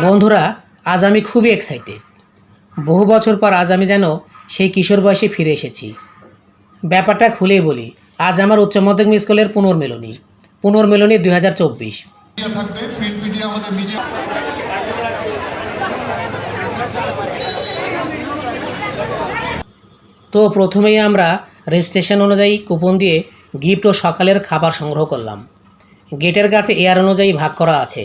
বন্ধুরা, আজ আমি খুবই এক্সাইটেড। বহু বছর পর আজ আমি যেন সেই কিশোর বয়সে ফিরে এসেছি। ব্যাপারটা খুলেই বলি, আজ আমার উচ্চ মাধ্যমিক স্কুলের পুনর্মিলনী 2024। তো প্রথমেই আমরা রেজিস্ট্রেশন অনুযায়ী কুপন দিয়ে গিফট ও সকালের খাবার সংগ্রহ করলাম। গেটের কাছে এয়ার অনুযায়ী ভাগ করা আছে।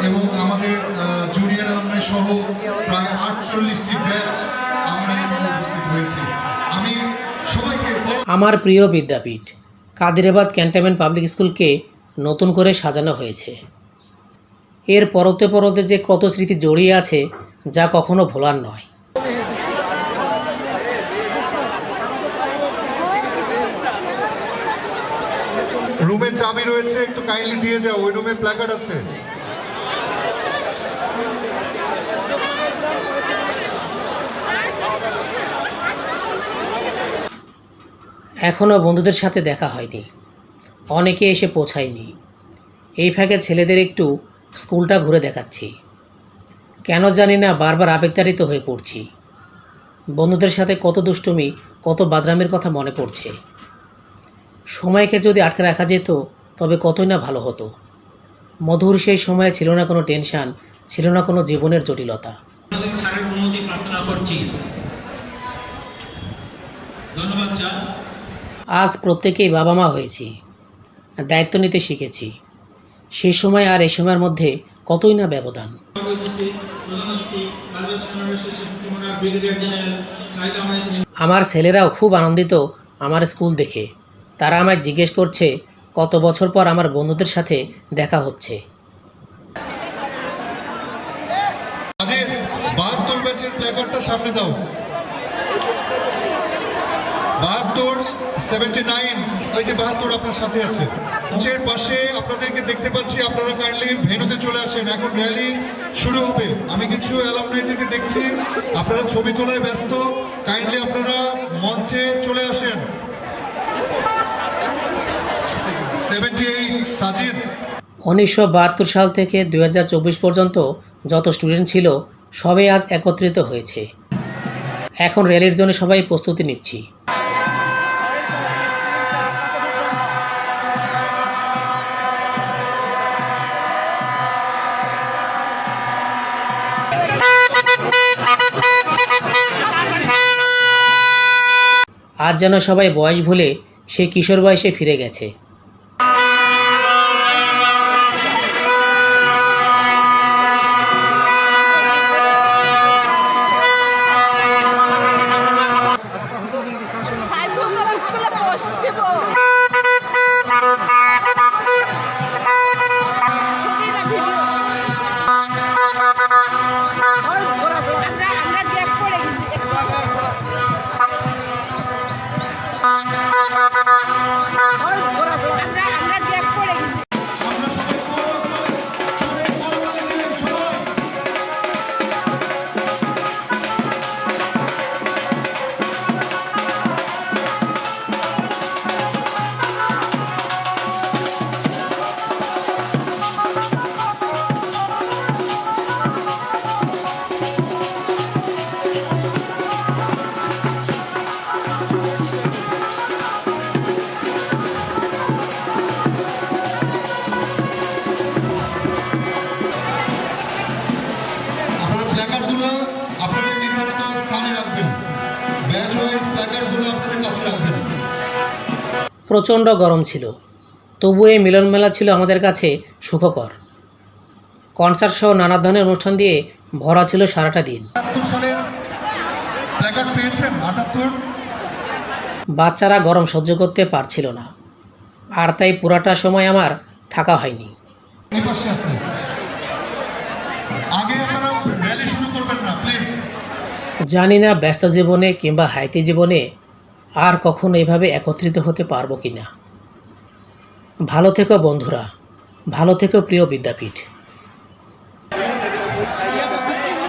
এবং আমাদের জুনিয়র alumni সহ প্রায় 48টি ব্যাচ আমরা এখানে উপস্থিত হয়েছি। আমি সবাইকে আমার প্রিয় বিদ্যাপীঠ কাদিরাবাদ ক্যান্টনমেন্ট পাবলিক স্কুলকে নতুন করে সাজানো হয়েছে। এর পরতে পরতে যে কত স্মৃতি জড়িয়ে আছে যা কখনো ভোলার নয়। রুমে চাবি রয়েছে, একটু কাইন্ডলি দিয়ে যাও। ওই রুমে প্ল্যাকার্ড আছে। এখনও বন্ধুদের সাথে দেখা হয়নি, অনেকে এসে পৌঁছায়নি। এই ফাঁকে ছেলেদের একটু স্কুলটা ঘুরে দেখাচ্ছি। কেন জানি না বারবার আবেগতাড়িত হয়ে পড়ছি। বন্ধুদের সাথে কত দুষ্টুমি, কত বাদরামের কথা মনে পড়ছে। সময়কে যদি আটকে রাখা যেত তবে কতই না ভালো হতো। মধুর সেই সময়ে ছিল না কোনো টেনশন, ছিল না কোনো জীবনের জটিলতা। স্যারের অনুমতি প্রার্থনা করছি। ধন্যবাদ স্যার। আজ প্রত্যেকেই বাবা মা হয়েছি, দায়িত্ব নিতে শিখেছি। সেই সময় আর এই সময়ের মধ্যে কতই না ব্যবধান। আমার ছেলেরাও খুব আনন্দিত আমার স্কুল দেখে। তারা আমায় জিজ্ঞেস করছে কত বছর পর আমার বন্ধুদের সাথে দেখা হচ্ছে। 72 ব্যাচের প্ল্যাকার্ডটা সামনে দাও। 72, 79, ওই যে 72 আপনার সাথে আছে। মঞ্চের পাশে আপনাদেরকে দেখতে পাচ্ছি, আপনারা কাইন্ডলি ভেন্যুতে চলে আসেন। এখন র্যালি শুরু হবে। আমি কিছু অ্যালামনাইদেরকে দেখছি আপনারা ছবি তোলায় ব্যস্ত। কাইন্ডলি আপনারা মঞ্চে চলে আসেন। 78 সাজিদ। 1972 সাল থেকে 2024 পর্যন্ত যত স্টুডেন্ট ছিল সবাই আজ একত্রিত হয়েছে। এখন র্যালির জন্য সবাই প্রস্তুতি নিচ্ছি। আজ যেন সবাই বয়স ভুলে সেই কিশোর বয়সে ফিরে গেছে। প্ল্যাকার্ডগুলো আপনাদের নির্ধারিত স্থানে রাখবেন। ব্যাচ ওয়াইজ প্ল্যাকার্ডগুলো আপনাদের কাছে রাখবেন। প্রচণ্ড গরম ছিল, তবু এই মিলন মেলা ছিল আমাদের কাছে সুখকর। কনসার্ট সহ নানা ধরনের অনুষ্ঠান দিয়ে ভরা ছিল সারাটা দিন। 78 সালের প্ল্যাকার্ড পেয়েছেন? 78। বাচ্চারা গরম সহ্য করতে পারছিল না, আর তাই পুরাটা সময় আমার থাকা হয়নি। এই পাশে আছে। আগে আপনারা র্যালি শুরু করবেন না প্লিজ। জানি না ব্যস্ত জীবনে কিংবা হাইতি জীবনে আর কখনো এভাবে একত্রিত হতে পারবো কি না। ভালো থেকো বন্ধুরা, ভালো থেকো প্রিয় বিদ্যাপীঠ।